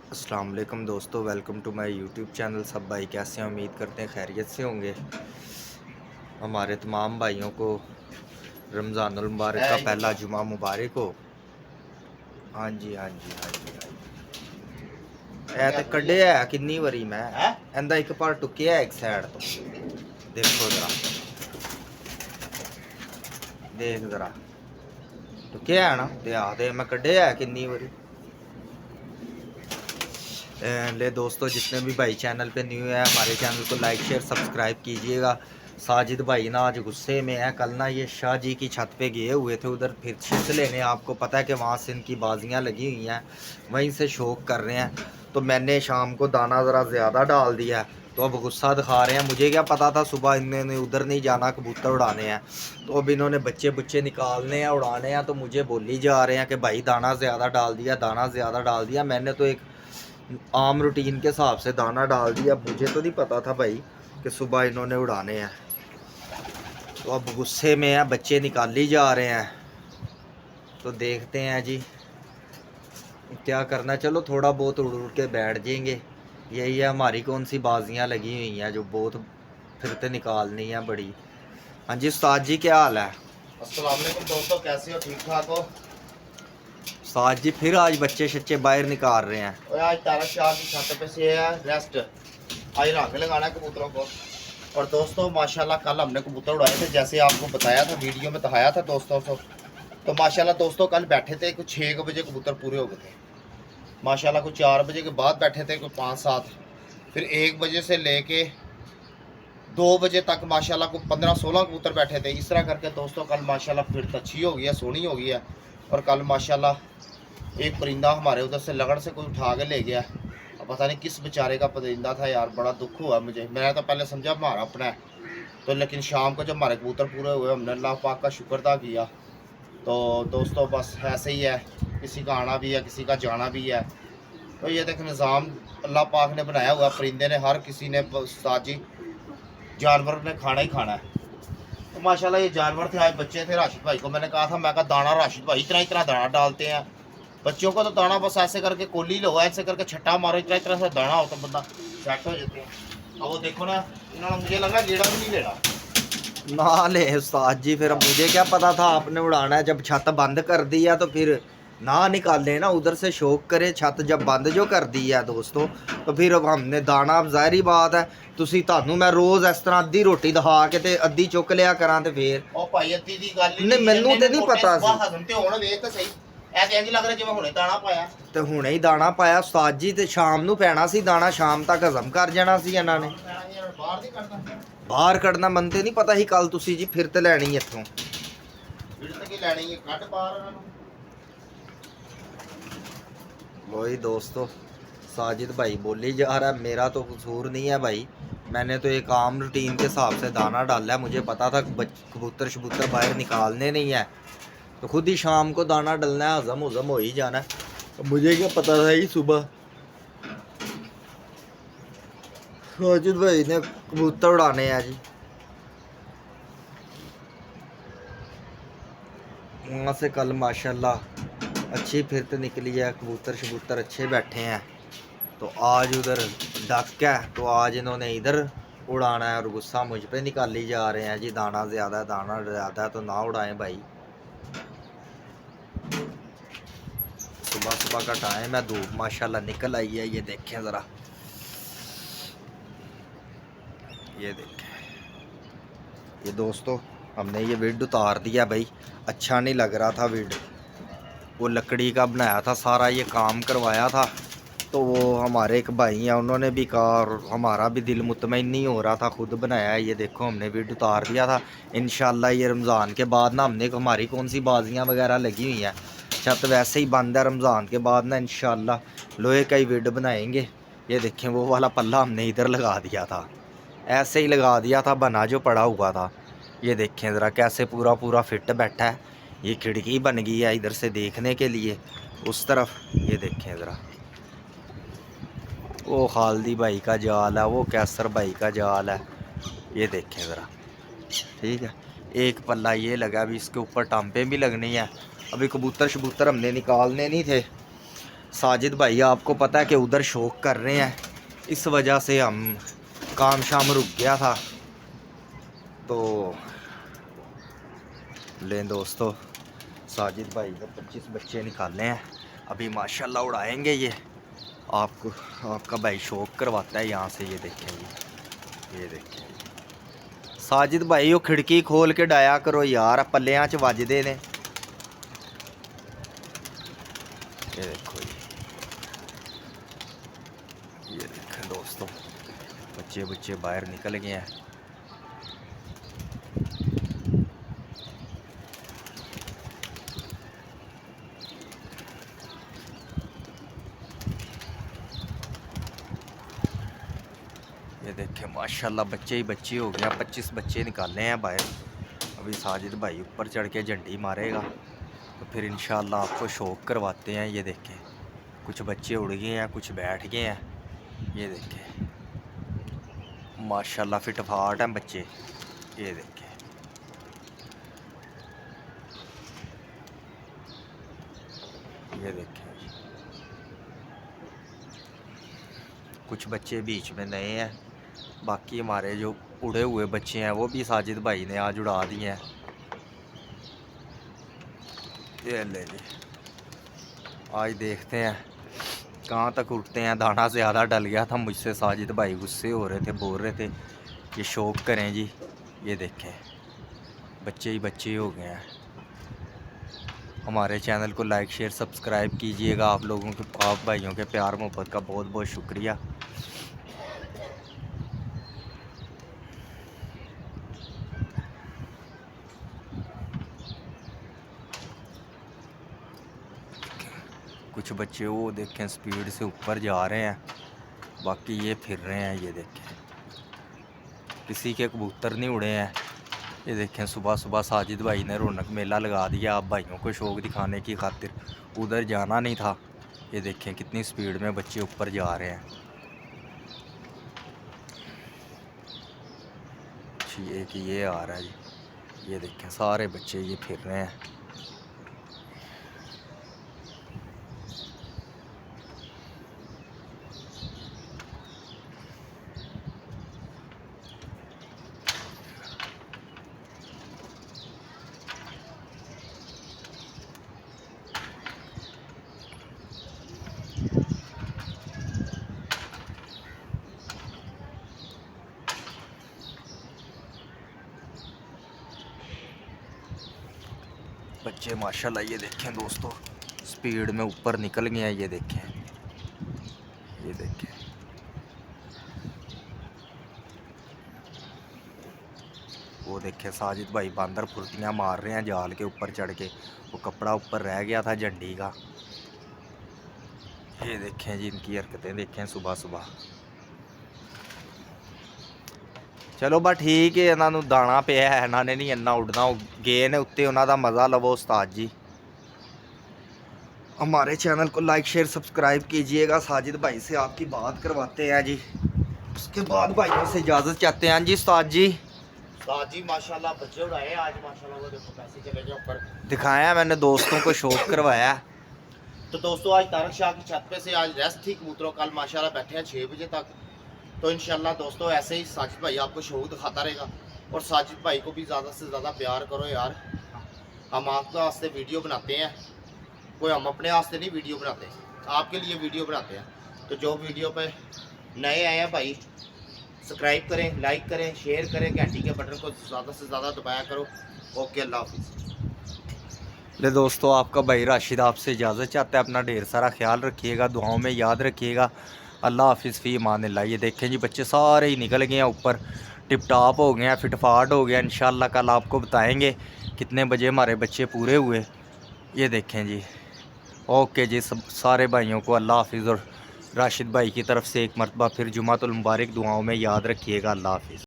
अस्सलाम वालेकुम दोस्तों, welcome to my YouTube channel. सब भाई कैसे हैं? उम्मीद करते हैं खैरियत से होंगे। हमारे तमाम भाइयों को रमज़ानुल मुबारक का पहला जुमा मुबारक हो। हाँ जी, हाँ जी, हाँ जी, हाँ जी। ऐ ते कड्डे है किन्नी वारी मैं इंदा एक बार टुकिया एक साइड तो देखो जरा, देख जरा टुकिया है ना, ते आखदे मैं कड्डे है किन्नी वारी। ले दोस्तों, जितने भी भाई चैनल पे न्यू है हमारे चैनल को लाइक शेयर सब्सक्राइब कीजिएगा। साजिद भाई ना आज गुस्से में है। कल ना ये शाह जी की छत पे गए हुए थे उधर फिर छित लेने। आपको पता है कि वहाँ से इनकी बाजियाँ लगी हुई हैं, वहीं से शौक कर रहे हैं। तो मैंने शाम को दाना ज़रा ज़्यादा डाल दिया, तो अब गुस्सा दिखा रहे हैं। मुझे क्या पता था सुबह इन्होंने उधर नहीं जाना, कबूतर उड़ाने हैं। तो अब इन्होंने बच्चे बुच्चे निकालने हैं, उड़ाने हैं, तो मुझे बोली जा रहे हैं कि भाई दाना ज़्यादा डाल दिया, दाना ज़्यादा डाल दिया। मैंने तो एक आम रूटीन के हिसाब से दाना डाल दिया। मुझे तो नहीं पता था भाई कि सुबह इन्होंने उड़ाने हैं। तो अब गुस्से में है, बच्चे निकाल ही जा रहे हैं। तो देखते हैं जी क्या करना। चलो थोड़ा बहुत उड़ उड़ के बैठ जाएंगे। यही है हमारी कौन सी बाजियाँ लगी हुई हैं जो बहुत फिरते निकालनी है बड़ी। हाँ जी उस्ताद जी, क्या हाल है? अस्सलाम वालेकुम दोस्तों, कैसे हो? ठीक ठाक हो? उस्ताद जी फिर आज बच्चे शच्चे बाहर निकाल रहे हैं। और आज तारा शाह की छत पे से है रेस्ट। आज रंग लगाना है कबूतरों को। और दोस्तों माशाल्लाह कल हमने कबूतर उड़ाए थे, जैसे आपको बताया था, वीडियो में दिखाया था दोस्तों को। तो माशाल्लाह दोस्तों कल बैठे थे कुछ 6 बजे कबूतर पूरे हो गए थे। माशाल्लाह कुछ 4 बजे के बाद बैठे थे, कुछ 5-7, फिर 1 बजे से लेके 2 बजे तक माशाल्लाह को 15-16 कबूतर बैठे थे। इस तरह करके दोस्तों कल माशाल्लाह फिर अच्छी हो गई है, सोनी हो गई है। और कल माशाल्लाह एक परिंदा हमारे उधर से लगड़ से कोई उठा के ले गया। अब पता नहीं किस बेचारे का परिंदा था यार, बड़ा दुख हुआ मुझे। मैंने तो पहले समझा हमारा अपना है, तो लेकिन शाम को जब हमारे कबूतर पूरे हुए हमने अल्लाह पाक का शुक्र अदा किया। तो दोस्तों बस ऐसे ही है, किसी का आना भी है, किसी का जाना भी है। तो ये देख निज़ाम अल्लाह पाक ने बनाया हुआ, परिंदे ने, हर किसी ने, साजी जानवर ने खाना ही खाना है। तो माशाल्लाह ये जानवर थे, आज बच्चे थे। राशिद भाई को मैंने कहा था, मैं कहा दाना राशिद भाई इतना इतना दाना डालते हैं बच्चों को। तो दाना बस ऐसे करके कोली लो, ऐसे करके छट्टा मारो, इतना इतना सा दाना हो तो बंदा सेट हो जाते हैं। अब वो देखो ना, इन्होंने मुझे लगा गेड़ा भी नहीं लेना। ना ले उस्ताद जी, फिर अब मुझे क्या पता था आपने उड़ाना है। जब छत बंद कर दी है तो फिर ना निकाले ना, उधर से शौक करे। छत जब बंद जो कर दी है दोस्तों, तो फिर अब हमने दाना, अब ज़ाहिरी बात है ਤੁਸੀਂ ਤੁਹਾਨੂੰ मैं रोज़ इस तरह अद्धी रोटी दिखा के ते अद्धी चुक लिया करा ते फिर ਉਹ ਭਾਈ ਅੱਧੀ ਦੀ ਗੱਲ ਹੀ नहीं, ਨਹੀਂ, मैनू ਇੰਨੇ तो ਨੇ नहीं ਮੋਟੇ पता सी। ਸੁਭਾਅ ਹਜ਼ਮ ਤੇ ਹੋਣ, ਵੇਖ ਤਾਂ ਸਹੀ। ਐ ਤੇ ਇੰਜ ਲੱਗ ਰਿਹਾ ਜਿਵੇਂ ਹੁਣੇ ਦਾਣਾ ਪਾਇਆ। ਤੇ ਹੁਣੇ ਹੀ ਦਾਣਾ ਪਾਇਆ ਉਸਤਾਦ ਜੀ, ਤੇ ਸ਼ਾਮ ਨੂੰ ਪੈਣਾ ਸੀ ਦਾਣਾ, ਸ਼ਾਮ ਤੱਕ ਹਜ਼ਮ ਕਰ ਜਾਣਾ ਸੀ ਇਹਨਾਂ ਨੇ। ਬਾਹਰ ਨਹੀਂ ਕੱਢਦਾ, ਬਾਹਰ ਕੱਢਣਾ ਮੈਨੂੰ ਤੇ ਨਹੀਂ ਪਤਾ ਸੀ। ਕੱਲ ਤੁਸੀਂ ਜੀ ਫਿਰ ਤੇ ਲੈਣੀ ਇੱਥੋਂ। ਵੀਡ ਤੇ ਕੀ ਲੈਣੀ ਹੈ, ਕੱਢ ਬਾਹਰ ਇਹਨਾਂ ਨੂੰ। वही दोस्तों साजिद भाई बोली जा रहा है, मेरा तो कसूर नहीं है भाई। मैंने तो एक आम रूटीन के हिसाब से दाना डाला है। मुझे पता था कबूतर शबूतर बाहर निकालने नहीं है, तो खुद ही शाम को दाना डलना है, हजम हजम हो ही जाना है। तो मुझे क्या पता था ही सुबह साजिद भाई ने कबूतर उड़ाने हैं जी। वहाँ से कल माशाल्लाह अच्छी फिरत निकली है, कबूतर शबूतर अच्छे बैठे हैं। तो आज उधर डक है, तो आज इन्होंने इधर उड़ाना है और गुस्सा मुझ पे निकाली जा रहे हैं जी। दाना ज़्यादा है, दाना ज़्यादा है, तो ना उड़ाएं भाई। सुबह सुबह का टाइम है, धूप माशाल्लाह निकल आई है। ये देखें ज़रा, ये देखें ये दोस्तों, हमने ये विड उतार दिया भाई। अच्छा नहीं लग रहा था विड, वो लकड़ी का बनाया था सारा, ये काम करवाया था। तो वो हमारे एक भाई हैं, उन्होंने भी कहा, और हमारा भी दिल मुतमईन नहीं हो रहा था, खुद बनाया है। ये देखो हमने भी उतार दिया था। इंशाल्लाह ये रमज़ान के बाद ना, हमने हमारी कौन सी बाजियाँ वगैरह लगी हुई हैं, छत वैसे ही बंद है। रमज़ान के बाद ना इंशाल्लाह लोहे का ही विड बनाएंगे। ये देखें वो वाला पल्ला हमने इधर लगा दिया था, ऐसे ही लगा दिया था, बना जो पड़ा हुआ था। ये देखें ज़रा कैसे पूरा पूरा फिट बैठा है। ये खिड़की बन गई है इधर से देखने के लिए उस तरफ। ये देखें ज़रा, वो खालदी भाई का जाल है, वो कैसर भाई का जाल है। ये देखें ज़रा, ठीक है। एक पल्ला ये लगा, अभी इसके ऊपर टांपे भी लगनी है। अभी कबूतर शबूतर हमने निकालने नहीं थे, साजिद भाई आपको पता है कि उधर शौक कर रहे हैं, इस वजह से हम काम शाम रुक गया था। तो लें दोस्तों, साजिद भाई ने 25 बच्चे निकाले हैं, अभी माशाल्लाह उड़ाएंगे ये। आपको आपका भाई शौक करवाता है यहाँ से। ये देखें ये देखें साजिद भाई, वो खिड़की खोल के डाया करो यार, पल्लियां च वजदे ने। ये देखो ये देखें दोस्तों, बच्चे बाहर निकल गए हैं। ये देखें माशाल्लाह बच्चे ही बच्चे हो गया, 25 बच्चे निकाले हैं बाहर। अभी साजिद भाई ऊपर चढ़ के झंडी मारेगा तो फिर इंशाल्लाह आपको शौक करवाते हैं। ये देखें कुछ बच्चे उड़ गए हैं, कुछ बैठ गए हैं। ये देखें माशाल्लाह फिटफाट हैं बच्चे। ये देखें ये देखें कुछ बच्चे बीच में नए हैं, बाकी हमारे जो उड़े हुए बच्चे हैं वो भी साजिद भाई ने आज उड़ा दिए हैं। ये ले जी, आज देखते हैं कहाँ तक उड़ते हैं। दाना ज़्यादा डल गया था मुझसे, साजिद भाई गुस्से हो रहे थे, बोल रहे थे कि शौक करें जी। ये देखें बच्चे ही बच्चे हो गए हैं। हमारे चैनल को लाइक शेयर सब्सक्राइब कीजिएगा। आप लोगों के, आप भाइयों के प्यार मोहब्बत का बहुत बहुत शुक्रिया। कुछ बच्चे वो देखें स्पीड से ऊपर जा रहे हैं, बाकी ये फिर रहे हैं। ये देखें किसी के कबूतर नहीं उड़े हैं। ये देखें सुबह सुबह साजिद भाई ने रौनक मेला लगा दिया, आप भाइयों को शौक दिखाने की खातिर। उधर जाना नहीं था। ये देखें कितनी स्पीड में बच्चे ऊपर जा रहे हैं। एक ये आ रहा है जी। ये देखें सारे बच्चे ये फिर रहे हैं। बच्चे माशाल्लाह ये देखें दोस्तों स्पीड में ऊपर निकल गए हैं। ये देखें ये देखें वो देखें साजिद भाई बांदर फुर्तियाँ मार रहे हैं जाल के ऊपर चढ़ के। वो कपड़ा ऊपर रह गया था झंडी का। ये देखें जी इनकी हरकतें देखें सुबह सुबह। चलो बस ठीक है, इन्हों दाना पिया है, इन्होंने नहीं इन्ना उड़ना। गए ने उत्ते, उन्हों का मज़ा लवो उस्ताद जी। हमारे चैनल को लाइक शेयर सब्सक्राइब कीजिएगा। साजिद भाई से आपकी बात करवाते हैं जी, उसके बाद भाइयों से इजाज़त चाहते हैं जी। उस्ताद जी माशाल्लाह बच्चे उड़ाए आज माशाल्लाह। वो देखो पैसे चले गए ऊपर, दिखाया मैंने दोस्तों को शौक करवाया। तो दोस्तों आज तारक शाह की छत पे से आज रेस्ट थी कबूतरों। कल माशाल्लाह बैठे हैं 6 बजे तक। तो इंशाल्लाह दोस्तों ऐसे ही साजिद भाई आपको शौक दिखाता रहेगा। और साजिद भाई को भी ज़्यादा से ज़्यादा प्यार करो यार। हम आपके वास्ते वीडियो बनाते हैं, कोई हम अपने वास्ते नहीं वीडियो बनाते, आपके लिए वीडियो बनाते हैं। तो जो वीडियो पे नए आए हैं भाई सब्सक्राइब करें, लाइक करें, शेयर करें, घंटी के बटन को ज़्यादा से ज़्यादा दबाया करो। ओके अल्लाह हाफिज़। ले दोस्तों आपका भाई राशिद आपसे इजाज़त चाहता है। अपना ढेर सारा ख्याल रखिएगा, दुआओं में याद रखिएगा। अल्लाह हाफिज़ फ़ी अमान अल्लाह। ये देखें जी बच्चे सारे ही निकल गए हैं ऊपर, टिप टॉप हो गए हैं, फिटफाट हो गया। इंशाल्लाह कल आपको बताएंगे कितने बजे हमारे बच्चे पूरे हुए। ये देखें जी। ओके जी, सब सारे भाइयों को अल्लाह हाफिज़। और राशिद भाई की तरफ से एक मरतबा फिर जुमातुल मुबारक दुआओं में याद रखिएगा। अल्लाह हाफिज़।